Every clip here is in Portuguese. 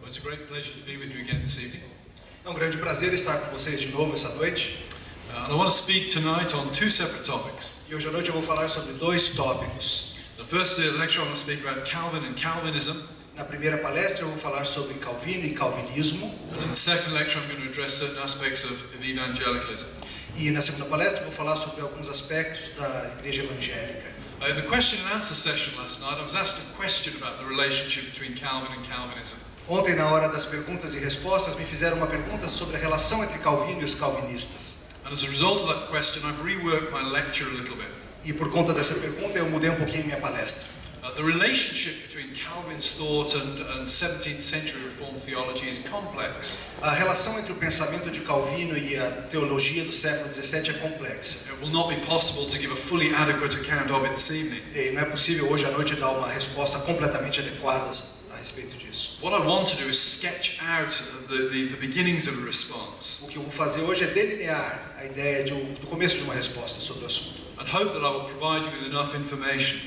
Well, it's a great pleasure to be with you again this evening. É um grande prazer estar com vocês de novo essa noite. And I want to speak tonight on two separate topics. E hoje à noite eu vou falar sobre dois tópicos. The first lecture I want to speak about Calvin and Calvinism. Na primeira palestra eu vou falar sobre Calvino e Calvinismo. And in the second lecture I'm going to address certain aspects of evangelicalism. E na segunda palestra eu vou falar sobre alguns aspectos da igreja evangélica. In the question and answer session last night, I was asked a question about the relationship between Calvin and Calvinism. Ontem, na hora das perguntas e respostas, me fizeram uma pergunta sobre a relação entre Calvino e os calvinistas. And as a result of that question, I've reworked my lecture a little bit. E por conta dessa pergunta, eu mudei um pouquinho minha palestra. The relationship between Calvin's thought and 17th century Reformed theology is complex. A relação entre o pensamento de Calvino e a teologia do século XVII é complexa. It will not be possible to give a fully adequate account of it this evening. E não é possível hoje à noite dar uma resposta completamente adequada a respeito disso. What I want to do is sketch out the beginnings of a response. O que eu vou fazer hoje é delinear a ideia do começo de uma resposta sobre o assunto. And hope that I will provide you with enough information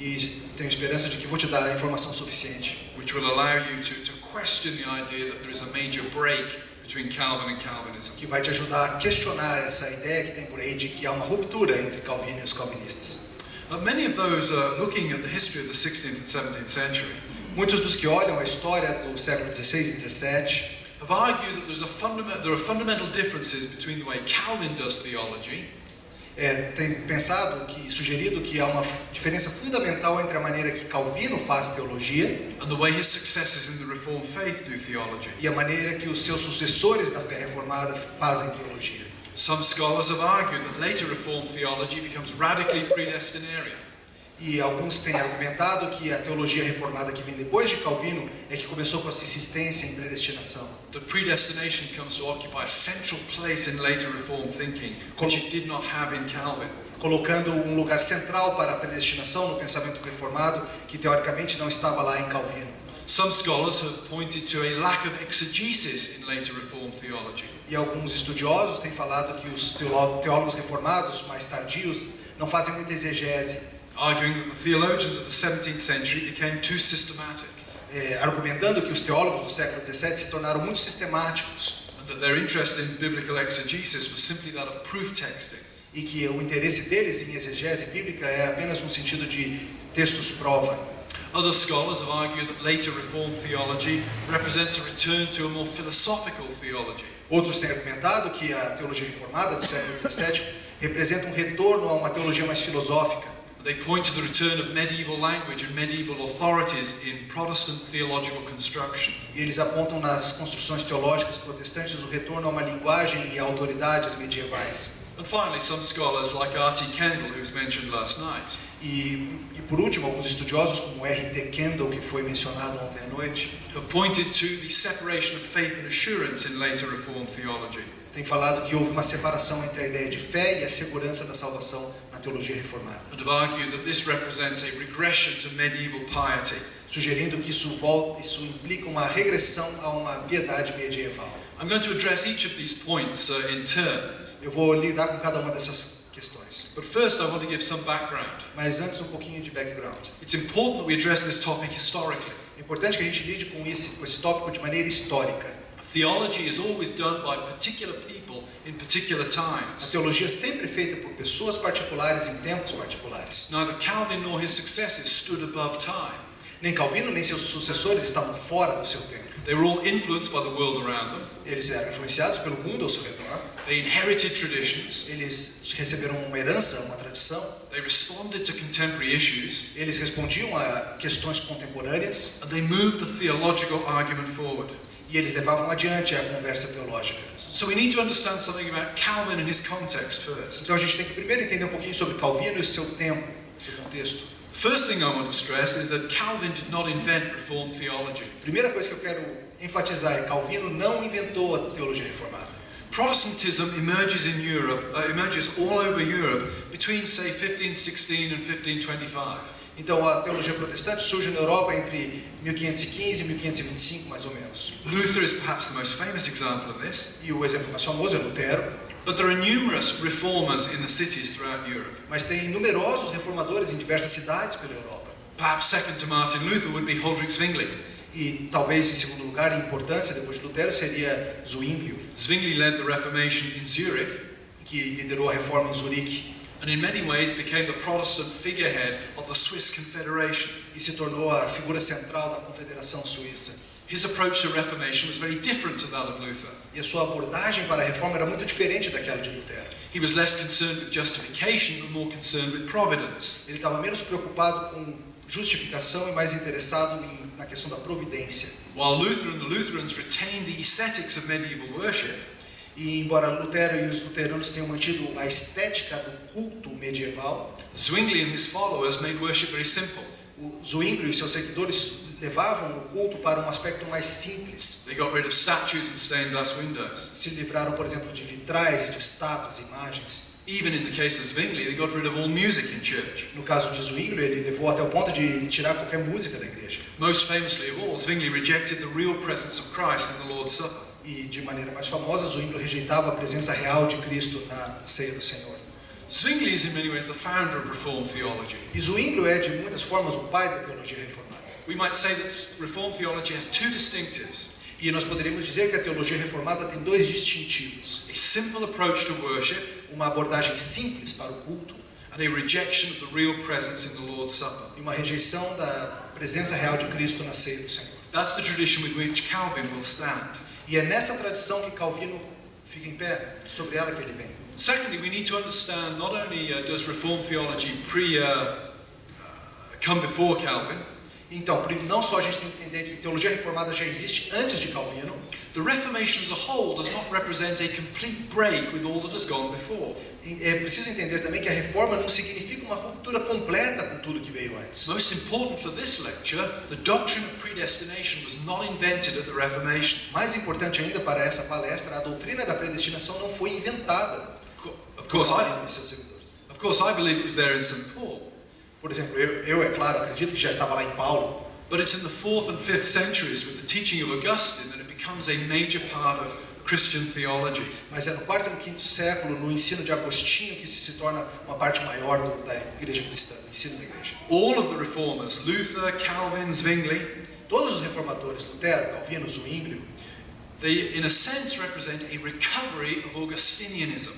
E tenho esperança de que vou te dar a informação suficiente which will allow you to question the idea that there is a major break between Calvin and Calvinism. que vai te ajudar a questionar essa ideia que tem por aí de que há uma ruptura entre Calvino e os calvinistas. Many of those looking at the history of the 16th and 17th century Muitos dos que olham a história do século XVI e XVII have argued that there are fundamental differences between the way Calvin does theology têm pensado, sugerido que há uma diferença fundamental entre a maneira que Calvino faz teologia and the way his successors in the Reformed faith do theology. e a maneira que os seus sucessores da fé reformada fazem teologia. Some scholars have argued that later Reformed theology becomes radically predestinarian. E alguns têm argumentado que a teologia reformada que vem depois de Calvino é que começou com essa insistência em predestinação. That predestination comes to occupy a central place in later Reformed thinking, which it did not have in Calvin. Colocando um lugar central para a predestinação no pensamento reformado que teoricamente não estava lá em Calvino. Some scholars have pointed to a lack of exegesis in later Reformed theology. E alguns estudiosos têm falado que os teólogos reformados mais tardios não fazem muita exegese, Arguing that the theologians of the 17th century became too systematic, argumentando que os teólogos do século XVII se tornaram muito sistemáticos and that their interest in biblical exegesis was simply that of proof texting. e que o interesse deles em exegese bíblica é apenas no sentido de textos prova. Other scholars have argued that later Reformed theology represents a return to a more philosophical theology. Outros têm argumentado que a teologia reformada do século XVII representa um retorno a uma teologia mais filosófica. They point to the return of medieval language and medieval authorities in Protestant theological construction. E eles apontam nas construções teológicas protestantes o retorno a uma linguagem e a autoridades medievais. And finally, some scholars like R.T. Kendall, who was mentioned last night, E por último, alguns estudiosos como R.T. Kendall, que foi mencionado ontem à noite, have pointed to the separation of faith and assurance in later Reformed theology. tem falado que houve uma separação entre a ideia de fé e a segurança da salvação na teologia reformada, And have argued that this represents a regression to medieval piety. sugerindo que isso implica uma regressão a uma piedade medieval. I'm going to address each of these points in turn. Eu vou lidar com cada uma dessas questões. But first I want to give some background. Mas antes, um pouquinho de background. It's important that we address this topic historically. É importante que a gente lide com esse tópico de maneira histórica. Theology is always done by particular people in particular A times. teologia é sempre feita por pessoas particulares em tempos particulares. Neither Calvin nor his successors stood above time. Nem Calvino nem seus sucessores estavam fora do seu tempo. They were all influenced by the world around them. Eles eram influenciados pelo mundo ao seu redor. They inherited traditions. Eles receberam uma herança, uma tradição. They responded to contemporary issues. Eles respondiam a questões contemporâneas. And they moved the theological argument forward. E eles levavam adiante a conversa teológica. So we need to understand something about Calvin and his context first. Então a gente tem que primeiro entender um pouquinho sobre Calvino e o seu tempo, seu contexto. First thing I want to stress is that Calvin did not invent Reformed theology. Primeira coisa que eu quero enfatizar é que Calvino não inventou a teologia reformada. Protestantism emerges in Europe, emerges all over Europe between, say, 1516 and 1525. Então a teologia protestante surge na Europa entre 1515 e 1525, mais ou menos. Luther is perhaps the most famous example of this. E o exemplo mais famoso é Lutero. But there are numerous reformers in the cities throughout Europe. Mas tem numerosos reformadores em diversas cidades pela Europa. Perhaps second to Martin Luther would be Huldrych Zwingli. E talvez em segundo lugar, em importância depois de Lutero, seria Zwinglio, Zwingli led the Reformation in Zurich, que liderou a reforma em Zurique and in many ways became the Protestant figurehead of the Swiss Confederation. e se tornou a figura central da Confederação Suíça. His approach to Reformation was very different to that of Luther. E a sua abordagem para a reforma era muito diferente daquela de Lutero. He was less concerned with justification and more concerned with providence. Ele estava menos preocupado com justificação e mais interessado na questão da providência. While Luther and the Lutherans retained the aesthetics of medieval worship, E embora Lutero e os luteranos tenham mantido a estética do culto medieval, Zwingli and his followers made worship very simple. o Zwinglio e seus seguidores levavam o culto para um aspecto mais simples. They got rid of statues and stained glass windows. Se livraram, por exemplo, de vitrais e de estátuas, imagens. Even in the case of Zwingli, they got rid of all music in church. No caso de Zwinglio, ele levou até o ponto de tirar qualquer música da igreja. Most famously of all, Zwingli rejected the real presence of Christ in the Lord's Supper. E de maneira mais famosa, Zwinglio rejeitava a presença real de Cristo na ceia do Senhor. Zwingli is in many ways the founder of Reformed theology. E Zwinglio é de muitas formas o pai da teologia reformada. We might say that Reformed theology has two distinctives: E nós poderíamos dizer que a teologia reformada tem dois distintivos: a simple approach to worship uma abordagem simples para o culto and a rejection of the real presence in the Lord's Supper. e uma rejeição da presença real de Cristo na ceia do Senhor. That's the tradition with which Calvin will stand. E é nessa tradição que Calvino fica em pé, sobre ela que ele vem. Secondly, we need to understand not only does Reformed theology come before Calvin, Então, não só a gente tem que entender que teologia reformada já existe antes de Calvino, the Reformation as a whole does not represent a complete break with all that has gone before. é preciso entender também que a reforma não significa uma ruptura completa com tudo que veio antes. Most important for this lecture, the doctrine of predestination was not invented at the Reformation. Mais importante ainda para essa palestra, a doutrina da predestinação não foi inventada Of por course, Calvino e seus seguidores. I believe it was there in St. Paul, Por exemplo, eu é claro, acredito que já estava lá em Paulo, but it's in the 4th and 5th centuries with the teaching of Augustine that it becomes a major part of Christian theology. mas é no quarto e no quinto século, no ensino de Agostinho, que isso se torna uma parte maior da igreja cristã, do ensino da igreja. All of the reformers, Luther, Calvin, Zwingli, Todos os reformadores, Lutero, Calvino, Zwinglio, they in a sense represent a recovery of Augustinianism.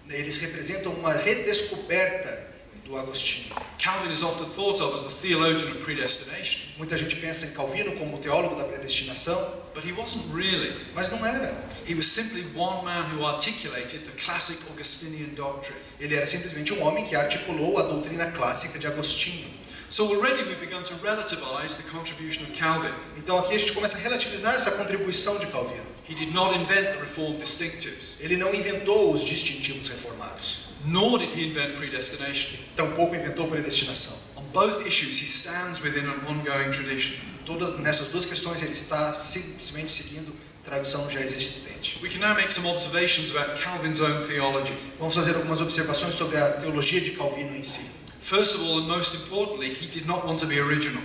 eles representam uma redescoberta do Agostinho. Calvin is often thought of as the theologian of predestination, Muita gente pensa em Calvino como o teólogo da predestinação, but he wasn't really. mas não era. He was simply one man who articulated the classic Augustinian doctrine. Ele era simplesmente um homem que articulou a doutrina clássica de Agostinho. So already we've begun to relativize the contribution of Calvin. Então aqui a gente começa a relativizar essa contribuição de Calvino. He did not invent the Reformed distinctives, Ele não inventou os distintivos reformados, nor did he invent predestination. tampouco inventou predestinação. On both issues, he stands within an ongoing tradition. Todas nessas duas questões ele está simplesmente seguindo tradição já existente. We can now make some observations about Calvin's own theology. Vamos fazer algumas observações sobre a teologia de Calvino em si. First of all, and most importantly, he did not want to be original.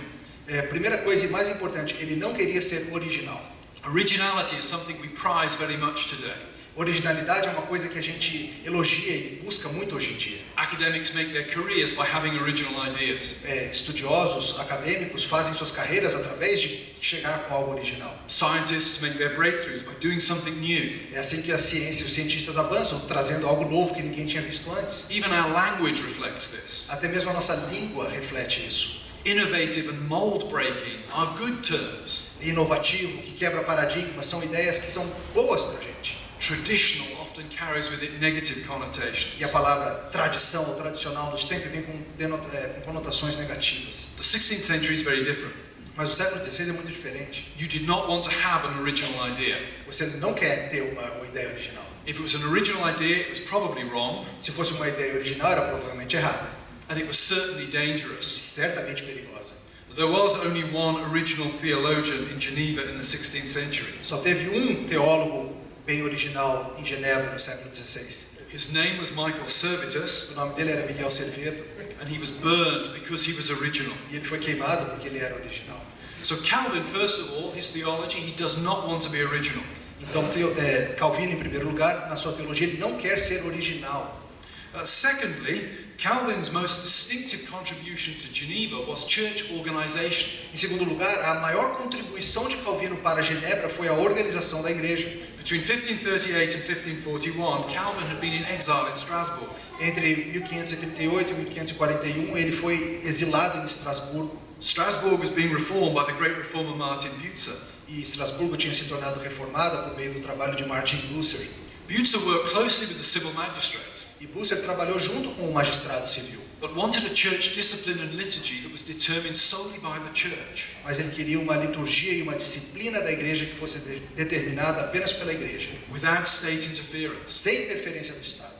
Primeira coisa e mais importante, ele não queria ser original. Originality is something we prize very much today. Originalidade é uma coisa que a gente elogia e busca muito hoje em dia. Academics make their careers by having original ideas. Estudiosos, acadêmicos fazem suas carreiras através de chegar com algo original. Scientists make their breakthroughs by doing something new. É assim que a ciência e os cientistas avançam, trazendo algo novo que ninguém tinha visto antes. Even our language reflects this. Até mesmo a nossa língua reflete isso. Innovative and mold-breaking are good terms. Inovativo, que quebra paradigmas, são ideias que são boas para a gente. Traditional often carries with it negative connotations. E a palavra tradição ou tradicional sempre vem com conotações negativas. The 16th century is very different. Mas o século XVI é muito diferente. You did not want to have an original idea. Você não quer ter uma ideia original. If it was an original idea, it was probably wrong, Se fosse uma ideia original, era provavelmente errada. and it was certainly E dangerous. certamente perigosa. There was only one original theologian in Geneva in the 16th century. Só teve um teólogo bem original em Genebra no século XVI. His name was Michael Servetus, O nome dele era Miguel Serveto and he was burned because he was original. e ele foi queimado porque ele era original. So Calvin, first of all, his theology, he does not want to be original. Então, Calvino, em primeiro lugar, na sua teologia, ele não quer ser original. Secondly, Calvin's most distinctive contribution to Geneva was church organization. Em segundo lugar, a maior contribuição de Calvino para Genebra foi a organização da igreja. Between 1538 and 1541, Calvin had been in exile in Strasbourg. Entre 1538 e 1541, ele foi exilado em Estrasburgo. Strasbourg was being reformed by the great reformer Martin Bucer. E Estrasburgo tinha se tornado reformada por meio do trabalho de Martin Bucer. Bucer worked closely with the civil magistrate, E Bucer trabalhou junto com o magistrado civil. but wanted a church discipline and liturgy that was determined solely by the church. Mas ele queria uma liturgia e uma disciplina da igreja que fosse determinada apenas pela igreja, Without state interference. sem interferência do Estado.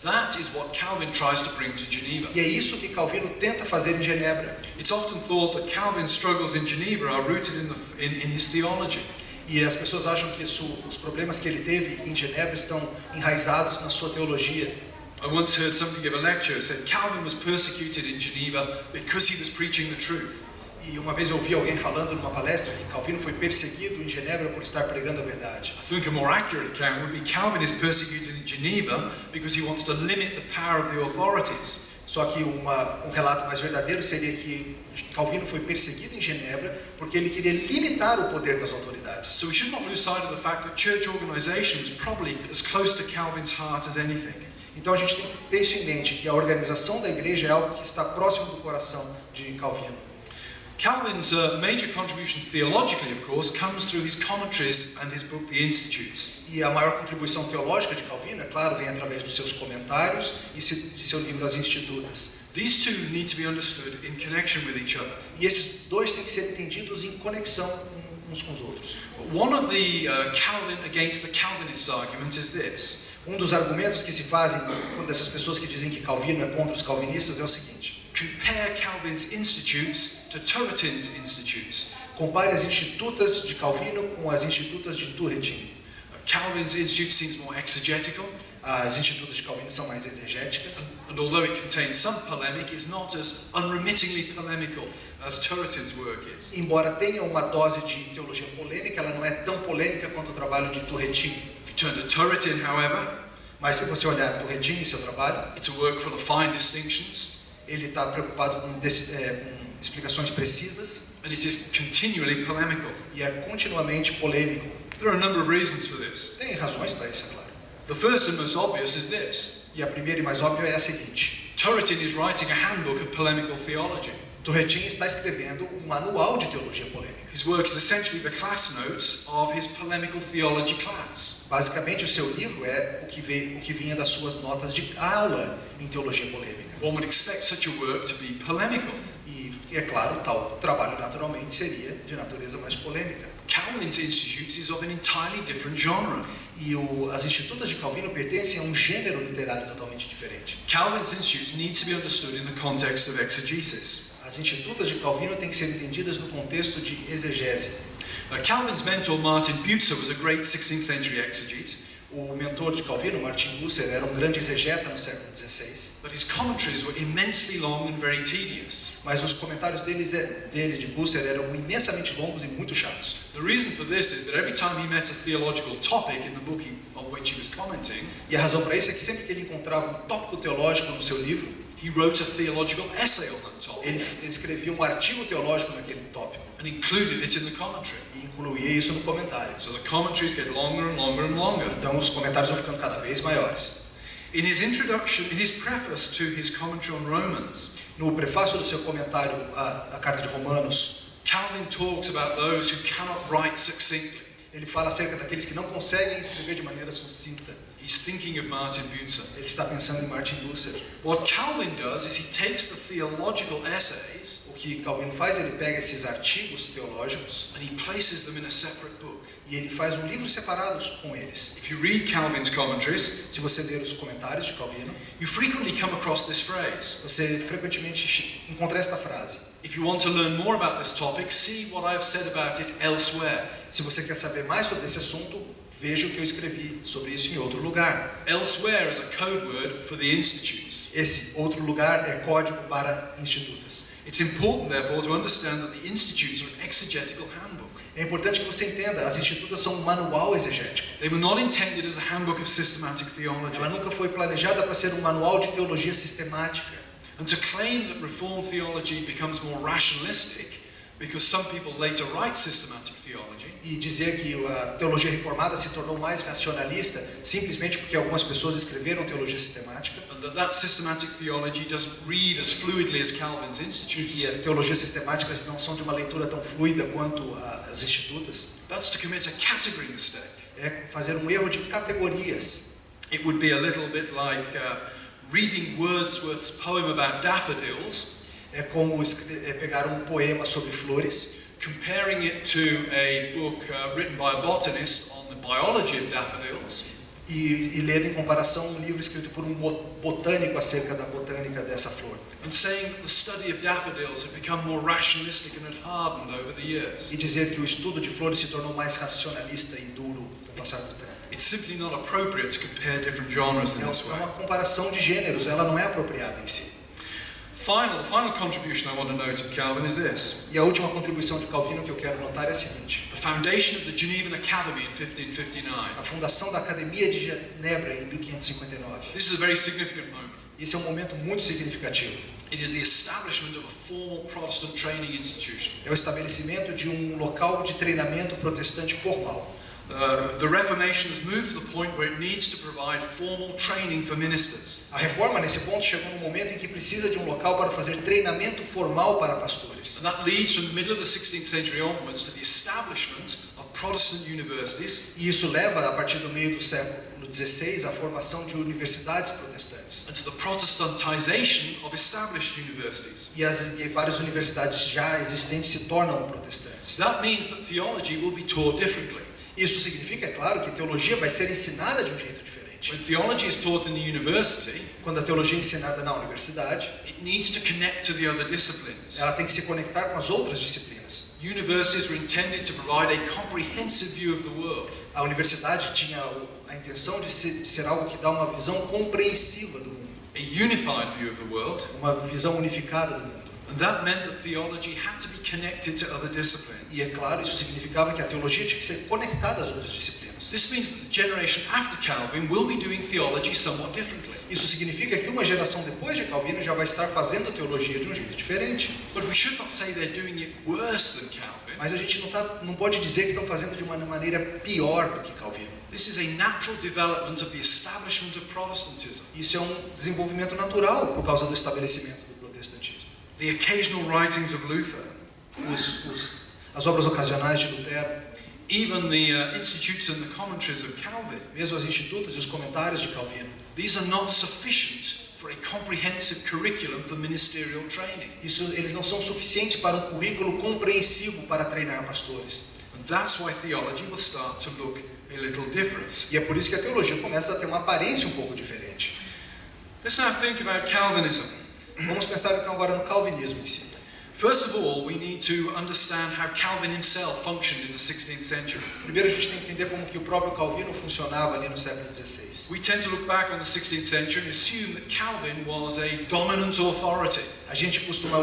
That is what Calvin tries to bring to Geneva. E é isso que Calvino tenta fazer em Genebra. It's often thought that Calvin's struggles in Geneva are rooted in his theology. E as pessoas acham que os problemas que ele teve em Genebra estão enraizados na sua teologia. I once heard somebody give a lecture that said Calvin was persecuted in Geneva because he was preaching the truth. E uma vez eu ouvi alguém falando numa palestra que Calvino foi perseguido em Genebra por estar pregando a verdade. I think a more accurate account would be Calvin is persecuted in Geneva because he wants to limit the power of the authorities. Só que um relato mais verdadeiro seria que Calvino foi perseguido em Genebra porque ele queria limitar o poder das autoridades. So we should not lose sight of the fact that church organization was probably as close to Calvin's heart as anything. Então a gente tem que ter isso em mente, que a organização da igreja é algo que está próximo do coração de Calvino. Calvin's major contribution theologically, of course, comes through his commentaries and his book, The Institutes. E a maior contribuição teológica de Calvino, é claro, vem através dos seus comentários e de seu livro As Institutas. These two need to be understood in connection with each other. E esses dois têm que ser entendidos em conexão uns com os outros. One of the Calvin against the Calvinist arguments is this. Um dos argumentos que se fazem dessas pessoas que dizem que Calvino é contra os calvinistas é o seguinte: Compare Calvin's institutes to Turretin's institutes. compare as institutas de Calvino com as institutas de Turretin. Calvin's institute seems more exegetical, As institutas de Calvino são mais exegéticas. and although it contains some polemic, is not as unremittingly polemical as Turretin's work is. Embora tenha uma dose de teologia polêmica, ela não é tão polêmica quanto o trabalho de Turretin. If you turn to Turretin, however, Mas se você olhar Turretin e seu trabalho, it's a work full of fine distinctions, ele está preocupado com explicações precisas and it is continually polemical. e é continuamente polêmico. There are a number of reasons for this. Tem razões para isso, é claro. The first and most obvious is this. E a primeira e mais óbvia é a seguinte: Turretin is writing a handbook of polemical theology. Turretin está escrevendo um manual de teologia polêmica. His work is essentially the class notes of his polemical theology class. Basicamente, o seu livro é o que vinha das suas notas de aula em teologia polêmica. One would expect such a work to be polemical. E, é claro, tal trabalho naturalmente seria de natureza mais polêmica. Calvin's institutes is of an entirely different genre. E as institutas de Calvino pertencem a um gênero literário totalmente diferente. Calvin's institutes need to be understood in the context of exegesis. As institutas de Calvino têm que ser entendidas no contexto de exegese. Calvin's mentor Martin Bucer was a great 16th century exegete, O mentor de Calvino, Martin Bucer, era um grande exegeta no século XVI. but his commentaries were immensely long and very tedious. Mas os comentários dele de Bucer eram imensamente longos e muito chatos. The reason for this is that every time he met a theological topic in the book of which he was commenting, E a razão para isso é que sempre que ele encontrava um tópico teológico no seu livro, he wrote a theological essay on that topic ele escrevia um artigo teológico naquele tópico and included it in the commentary. e incluía isso no comentário. So the commentaries get longer and longer and longer. Então os comentários vão ficando cada vez maiores. In his introduction, in his preface to his commentary on Romans, No prefácio do seu comentário à carta de Romanos, Calvin talks about those who cannot write succinctly. ele fala acerca daqueles que não conseguem escrever de maneira sucinta. He's thinking of Martin Bucer. Ele está pensando em Martin Bucer. What Calvin does is he takes the theological essays O que Calvino faz, ele pega esses artigos teológicos and he places them in a separate book. e ele faz um livro separado com eles. If you read Calvin's commentaries, Se você ler os comentários de Calvino, you frequently come across this phrase. você frequentemente encontra esta frase: If you want to learn more about this topic, see what I have said about it elsewhere. se você quer saber mais sobre esse assunto, veja o que eu escrevi sobre isso em outro lugar. Elsewhere is a code word for the institutes. Esse outro lugar é código para institutas. It's important, therefore, to understand that the institutes are an exegetical handbook. É importante que você entenda, as institutas são um manual exegético. They were not intended as a handbook of systematic theology. Ela nunca foi planejada para ser um manual de teologia sistemática. And to claim that Reformed theology becomes more rationalistic because some people later write systematic theology. E dizer que a teologia reformada se tornou mais racionalista simplesmente porque algumas pessoas escreveram teologia sistemática. And that systematic theology doesn't read as fluidly as Calvin's E institutes. que as teologias sistemáticas não são de uma leitura tão fluida quanto as institutas. That's to commit a category mistake. É fazer um erro de categorias. It would be a little bit like reading Wordsworth's poem about daffodils, É como pegar um poema sobre flores, comparing it to a book written by a botanist on the biology of daffodils, e ler em comparação um livro escrito por um botânico acerca da botânica dessa flor. and saying that the study of daffodils had become more rationalistic and had hardened over the years. E dizer que o estudo de flores se tornou mais racionalista e duro com o passar do tempo. It's simply not appropriate to compare different genres in É this way. uma comparação de gêneros, ela não é apropriada em si. The final contribution I want to note of Calvin is this. E a última contribuição de Calvino que eu quero notar é a seguinte: The foundation of the Genevan Academy in 1559. a fundação da Academia de Genebra em 1559. This is a very significant moment. Esse é um momento muito significativo. It is the establishment of a formal Protestant training institution. É o estabelecimento de um local de treinamento protestante formal. The Reformation has moved to the point where it needs to provide formal training for ministers. A reforma, nesse ponto, chegou num momento em que precisa de um local para fazer treinamento formal para pastores. And that leads from the middle of the 16th century onwards to the establishment of Protestant universities. E isso leva, a partir do meio do século XVI, à formação de universidades protestantes. And to the Protestantization of established universities. E várias universidades já existentes se tornam protestantes. That means that theology will be taught differently. Isso significa, é claro, que teologia vai ser ensinada de um jeito diferente. When theology is taught in the university, Quando a teologia é ensinada na universidade, it needs to connect to the other disciplines. ela tem que se conectar com as outras disciplinas. Universities were intended to provide a comprehensive view of the world. A universidade tinha a intenção de ser algo que dá uma visão compreensiva do mundo, A unified view of the world. uma visão unificada do mundo. And that meant that theology had to be connected to other disciplines. E é claro, isso significava que a teologia tinha que ser conectada às outras disciplinas. This means that the generation after Calvin will be doing theology somewhat differently. Isso significa que uma geração depois de Calvino já vai estar fazendo teologia de um jeito diferente. But we should not say they're doing it worse than Calvin. Mas a gente não pode dizer que estão fazendo de uma maneira pior do que Calvino. This is a natural development of the establishment of Protestantism. Isso é um desenvolvimento natural por causa do estabelecimento do protestantismo. The occasional writings of Luther, As obras ocasionais de Lutero, even the institutes and the commentaries of Calvin, mesmo as institutas e os comentários de Calvino, these are not sufficient for a comprehensive curriculum for ministerial training. eles não são suficientes para um currículo compreensivo para treinar pastores. And that's why theology will start to look a little different. E é por isso que a teologia começa a ter uma aparência um pouco diferente. Let's now think about Calvinism. Vamos pensar então agora no calvinismo em si. First of all, we need to understand how Calvin himself functioned in the 16th century. Primeiro a gente tem que entender como que o próprio Calvino funcionava ali no século XVI. We tend to look back on the 16th century and assume that Calvin was a dominant authority. A gente costuma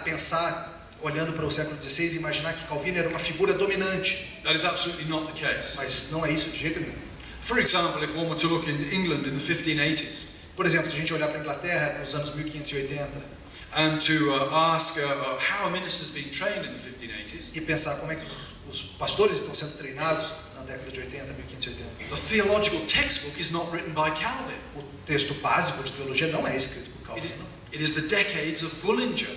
pensar, olhando para o século XVI, e imaginar que Calvino era uma figura dominante. That is absolutely not the case. Mas não é isso de jeito nenhum. For example, if one were to look in England in the 1580s, Por exemplo, se a gente olhar para a Inglaterra nos anos 1580 and to ask how are ministers being trained in the 1580s, e pensar como é que os pastores estão sendo treinados na década de 80, 1580. the theological textbook is not written by Calvin. O texto básico de teologia não é escrito por It is, Calvino. it is the decades of Bullinger.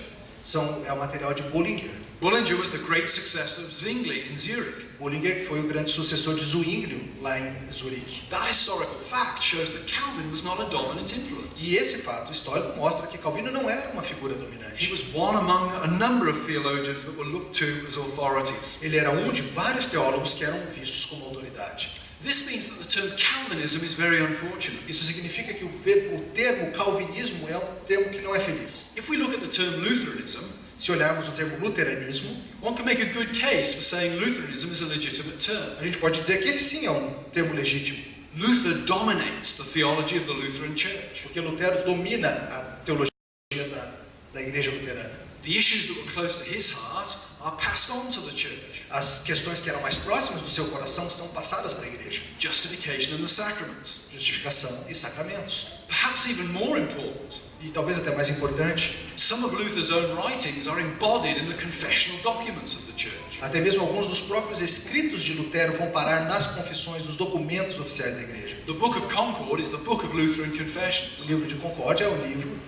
É o material de Bullinger. Bullinger was the great successor of Zwingli in Zurich. Bullinger foi o grande sucessor de Zwingli lá em Zurique. That historical fact shows that Calvin was not a dominant influence. E esse fato histórico mostra que Calvino não era uma figura He dominante. was one among a number of theologians that were looked to as authorities. Ele era um de vários teólogos que eram vistos como autoridade. This means that the term Calvinism is very unfortunate. Isso significa que o termo calvinismo é um termo que não é feliz. If we look at the term Lutheranism, Se olharmos o termo luteranismo, one can make a good case for saying Lutheranism is a legitimate term. a gente pode dizer que esse sim é um termo legítimo, Luther dominates the theology of the Lutheran Church. porque Lutero domina a teologia da igreja luterana. The issues that were close to his heart are passed on to the church. As questões que eram mais próximas do seu coração são passadas para a igreja. Justification and the sacraments. Justificação e sacramentos. Perhaps even more important, E talvez até mais importante, some of Luther's own writings are embodied in the confessional documents of the church. até mesmo alguns dos próprios escritos de Lutero vão parar nas confissões, nos documentos oficiais da igreja. The Book of Concord is the book of Lutheran O confessions. livro de Concórdia é o livro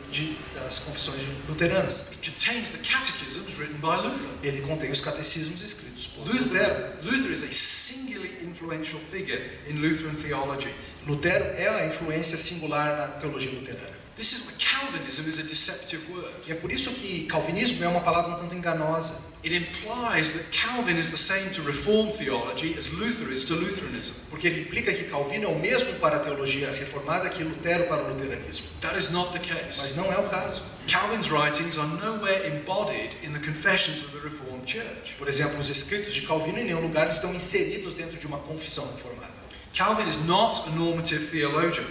das confissões luteranas. It contains the catechisms written by Luther. Ele contém os catecismos escritos por Lutero. Luther is a singularly influential figure in Lutheran theology. Lutero é a influência singular na teologia luterana. This is why Calvinism is a deceptive word. E é por isso que calvinismo é uma palavra um tanto enganosa. It implies that Calvin is the same to Reformed theology as Luther is to Lutheranism. Porque ele implica que Calvino é o mesmo para a teologia reformada que Lutero para o luteranismo. That is not the case. Mas não é o caso. Calvin's writings are nowhere embodied in the confessions of the Reformed Church. Por exemplo, os escritos de Calvino em nenhum lugar estão inseridos dentro de uma confissão reformada. Calvin is not a normative theologian.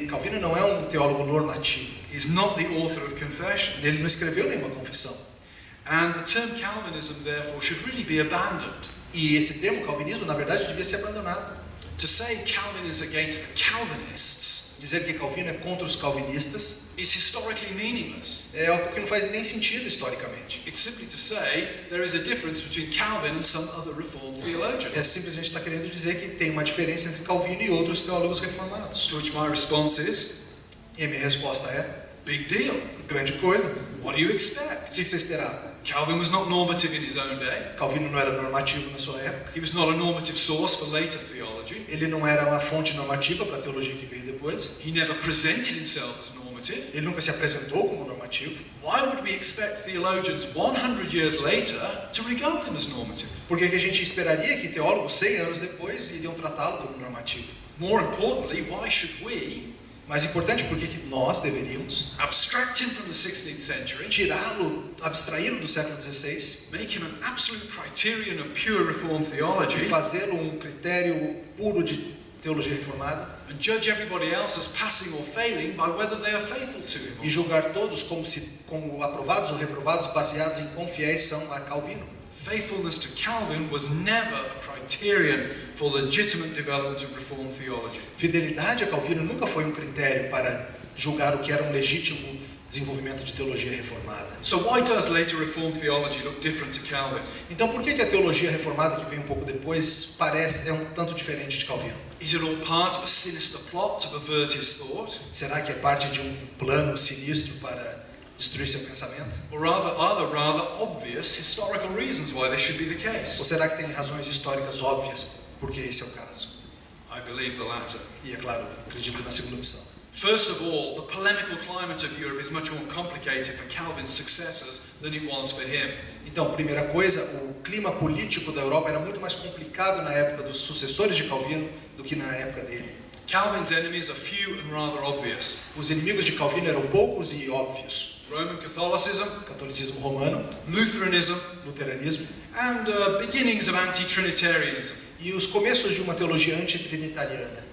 Calvino não é um teólogo normativo. He's not the author of confessions. Ele não escreveu nenhuma confissão. And the term Calvinism, therefore, should really be abandoned. E esse termo calvinismo, na verdade, devia ser abandonado. To say Calvin is against the Calvinists Dizer que Calvino é contra os calvinistas is historically meaningless. é algo que não faz nem sentido historicamente. It's simply to say there is a difference between Calvin and some other Reformed theologians. É simplesmente estar querendo dizer que tem uma diferença entre Calvino e outros teólogos reformados. To which my response is, E a minha resposta é: big deal. grande coisa. What do you O expect? que você esperava? Calvin was not normative in his own day. Calvino não era normativo na sua época. He was not a normative source for later theology. Ele não era uma fonte normativa para a teologia que veio depois. He never presented himself as normative. Ele nunca se apresentou como normativo. Why would we expect theologians 100 years later to regard him as normative? Por que a gente esperaria que teólogos 100 anos depois iriam tratá-lo como normativo? More importantly, why should we Mais importante, por que nós deveríamos abstract him from the 16th century, tirá-lo, abstraí-lo do século XVI make him an absolute criterion of pure Reformed theology, e fazê-lo um critério puro de teologia reformada and judge everybody else as passing or failing by whether they are faithful to him? e julgar todos como aprovados ou reprovados baseados em quão fiéis são a Calvino? Faithfulness to Calvin was never a criterion for legitimate development of Reformed theology. Fidelidade a Calvino nunca foi um critério para julgar o que era um legítimo desenvolvimento de teologia reformada. So why does later Reformed theology look different to Calvin? Então, por que a teologia reformada que vem um pouco depois é um tanto diferente de Calvino? Is it all part of a sinister plot to pervert his thought? Será que é parte de um plano sinistro para destruir seu pensamento? Or are there rather obvious historical reasons why this should be the case? Ou será que tem razões históricas óbvias porque esse é o caso? I believe the latter. E é claro, acredito na segunda opção. First of all, the polemical climate of Europe is much more complicated for Calvin's successors than it was for him. Então, primeira coisa, o clima político da Europa era muito mais complicado na época dos sucessores de Calvino do que na época dele. Calvin's enemies are few and rather obvious. Os inimigos de Calvino eram poucos e óbvios. Roman Catholicism, Catolicismo romano, Lutheranism, luteranismo and beginnings of anti-Trinitarianism. e os começos de uma teologia antitrinitariana.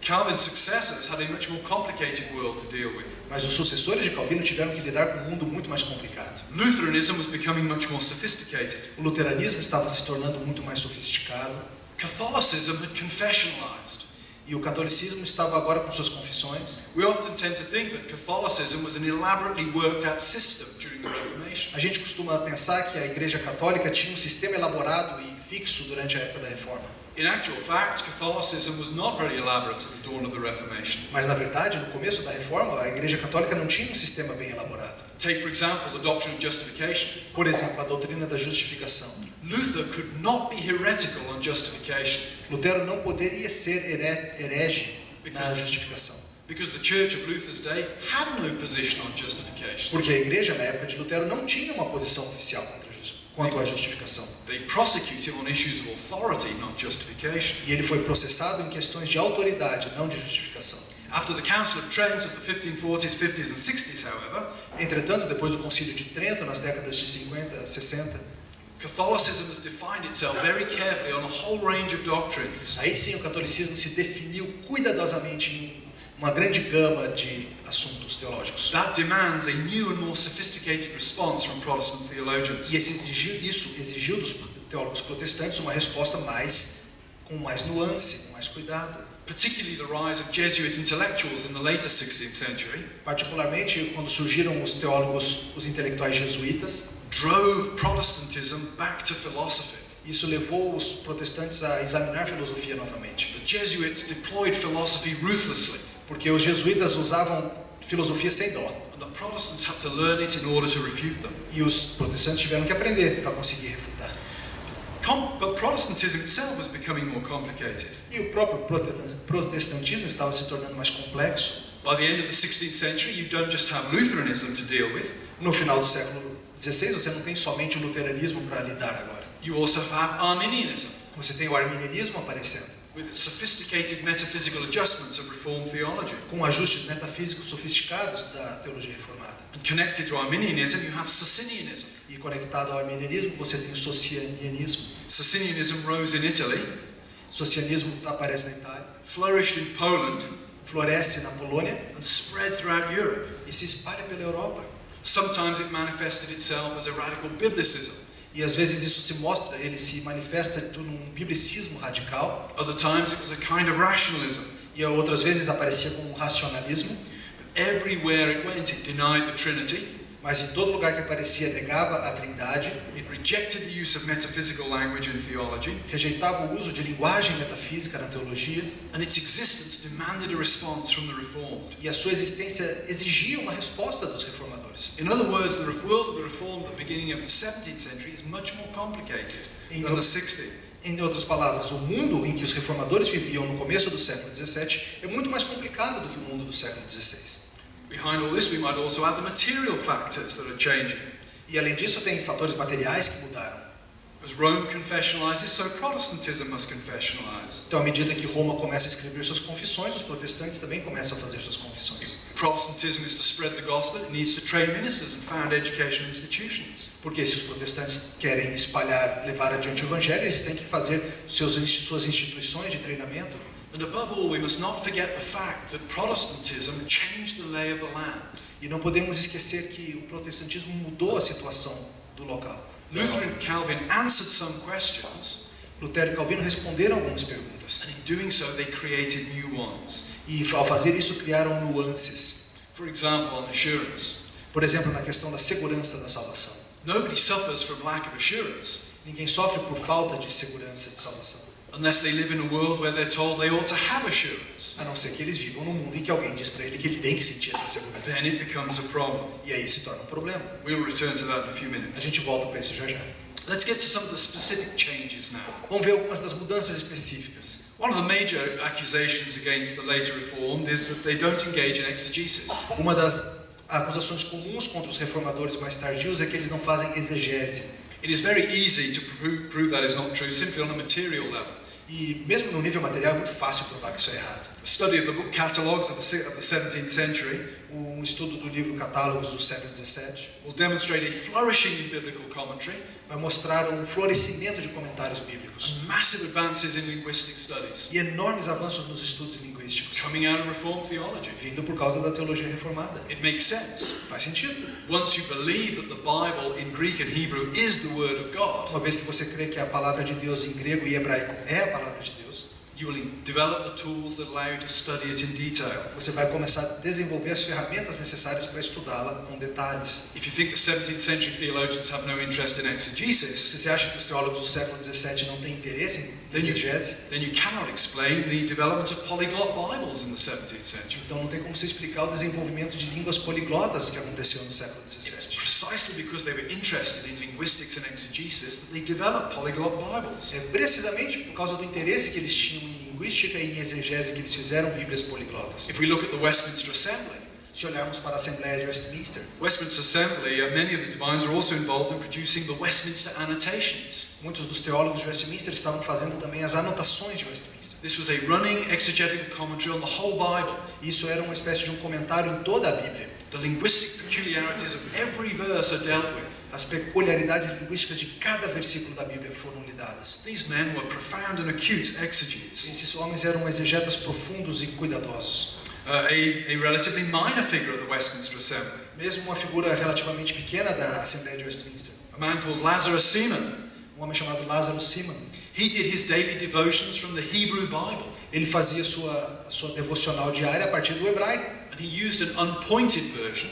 Calvin's successors had a much more complicated world to deal with. Mas os sucessores de Calvino tiveram que lidar com um mundo muito mais complicado. Lutheranism was becoming much more sophisticated. O luteranismo estava se tornando muito mais sofisticado Catholicism had confessionalized. e o catolicismo estava agora com suas confissões. We often tend to think that Catholicism was an elaborately worked out system during the Reformation. A gente costuma pensar que a Igreja Católica tinha um sistema elaborado e fixo durante a época da Reforma. In actual fact, Catholicism was not very elaborate at the dawn of the Reformation. Mas na verdade, no começo da Reforma, a Igreja Católica não tinha um sistema bem elaborado. Take, for example, the doctrine of justification. Por exemplo, a doutrina da justificação. Luther could not be heretical on justification Lutero não poderia ser herege na justificação, because the church of Luther's day had no position on justification. porque a Igreja na época de Lutero não tinha uma posição oficial quanto à justificação. They prosecute him on issues of authority, not justification. E ele foi processado em questões de autoridade, não de justificação. After the Council of Trent of the 1540s, 50s and 60s, however, Entretanto, depois do Concílio de Trento, nas décadas de 50, 60, Catholicism has defined itself very carefully on a whole range of doctrines. aí sim o catolicismo se definiu cuidadosamente em uma grande gama de assuntos teológicos. That demands a new and more sophisticated response from Protestant theologians. E isso exigiu dos teólogos protestantes uma resposta com mais nuance, com mais cuidado. Particularly the rise of Jesuit intellectuals in the later 16th century, Particularmente quando surgiram os teólogos, os intelectuais jesuítas, drove Protestantism back to philosophy. isso levou os protestantes a examinar a filosofia novamente. The Jesuits deployed philosophy ruthlessly, Porque os jesuítas usavam filosofia sem dó. and the Protestants had to learn it in order to refute them. E os protestantes tiveram que aprender para conseguir refutar. But Protestantism itself was becoming more complicated. E o próprio protestantismo estava se tornando mais complexo. By the end of the 16th century, you don't just have Lutheranism to deal with, No final do século XVI, você não tem somente o luteranismo para lidar agora. you also have Arminianism, Você tem o arminianismo aparecendo, with its sophisticated metaphysical adjustments of Reformed theology. com ajustes metafísicos sofisticados da teologia reformada. And connected to Arminianism, you have Socinianism. E conectado ao arminianismo, você tem o socinianismo. Socinianism rose in Italy, Socianismo aparece na Itália, flourished in Poland, floresce na Polônia and spread throughout Europe. e se espalha pela Europa. Sometimes it manifested itself as a radical biblicism. E às vezes ele se manifesta num biblicismo radical, Other times it was a kind of rationalism. e outras vezes aparecia como um racionalismo, But everywhere it went, it denied the Trinity. mas em todo lugar que aparecia negava a Trindade, It rejected the use of metaphysical language in theology, rejeitava o uso de linguagem metafísica na teologia, and its existence demanded a response from the Reformed. e a sua existência exigia uma resposta dos reformadores. In other words, the world of the Reformed at the beginning of the 17th century is much more complicated than the 16th. Em outras palavras, o mundo em que os reformadores viviam no começo do século XVII é muito mais complicado do que o mundo do século XVI. Behind all this, we might also add the material factors that are changing. E além disso, tem fatores materiais que mudaram. As Rome confessionalizes, so Protestantism must confessionalize. Então, à medida que Roma começa a escrever suas confissões, os protestantes também começam a fazer suas confissões. Protestantism is to spread the gospel, it needs to train ministers and found education institutions. Porque se os protestantes querem levar adiante o evangelho, eles têm que fazer suas instituições de treinamento. And above all, we must not forget the fact that Protestantism changed the lay of the land. E não podemos esquecer que o protestantismo mudou a situação do local. Luther and Calvin answered some questions, Lutero e Calvino responderam algumas perguntas. and in doing so, they created new ones. E ao fazer isso, criaram nuances. For example, on assurance. Por exemplo, na questão da segurança da salvação. Nobody suffers from lack of assurance Ninguém sofre por falta de segurança de salvação, unless they live in a world where they're told they ought to have assurance. a não ser que eles vivam num mundo em que alguém diz para ele que ele tem que sentir essa segurança. Then it becomes a problem. E aí se torna um problema. We'll return to that in a few A minutes. gente volta para isso já já. Let's get to some of the specific changes now. Vamos ver algumas das mudanças específicas. One of the major accusations against the later Reformed is that they don't engage in exegesis. Uma das acusações comuns contra os reformadores mais tardios é que eles não fazem exegese. It is very easy to prove that is not true simply on a material level. E mesmo no nível material é muito fácil provar que isso é errado. A study of the book catalogues of the 17th century Um estudo do livro Catálogos do século XVII will demonstrate a flourishing in biblical commentary vai mostrar um florescimento de comentários bíblicos and massive advances in linguistic studies e enormes avanços nos estudos linguísticos, coming out of Reformed theology. vindo por causa da teologia reformada. It makes sense. Faz sentido. Once you believe that the Bible in Greek and Hebrew is the Word of God, Uma vez que você crê que a palavra de Deus em grego e hebraico é a palavra de Deus, you will develop the tools that allow you to study it in detail. você vai começar a desenvolver as ferramentas necessárias para estudá-la com detalhes. If you think the 17th century theologians have no interest in exegesis, Se você acha que os teólogos do século XVII não têm interesse em exegese, then you cannot explain the development of polyglot Bibles in the 17th century. então não tem como você explicar o desenvolvimento de línguas poliglotas que aconteceu no século It's XVII. precisely because they were interested in linguistics and exegesis that they developed polyglot Bibles. É precisamente por causa do interesse que eles tinham em linguística e em exegese que eles fizeram Bíblias poliglotas. If we look at the Westminster Assembly, Se olharmos para a Assembleia de Westminster, Westminster Assembly, many of the divines are also involved in producing the Westminster annotations. muitos dos teólogos de Westminster estavam fazendo também as anotações de Westminster. This was a running exegetical commentary on the whole Bible. Isso era uma espécie de um comentário em toda a Bíblia. The linguistic peculiarities of every verse are dealt with. As peculiaridades linguísticas de cada versículo da Bíblia foram lidadas. These men were profound and acute exegetes. Esses homens eram exegetas profundos e cuidadosos. a relatively minor figure at the Westminster Assembly, Mesmo uma figura relativamente pequena da Assembleia de Westminster, a man called Lazarus Seaman. um homem chamado Lázaro Seaman. He did his daily devotions from the Hebrew Bible, Ele fazia sua devocional diária a partir do hebraico. and he used an unpointed version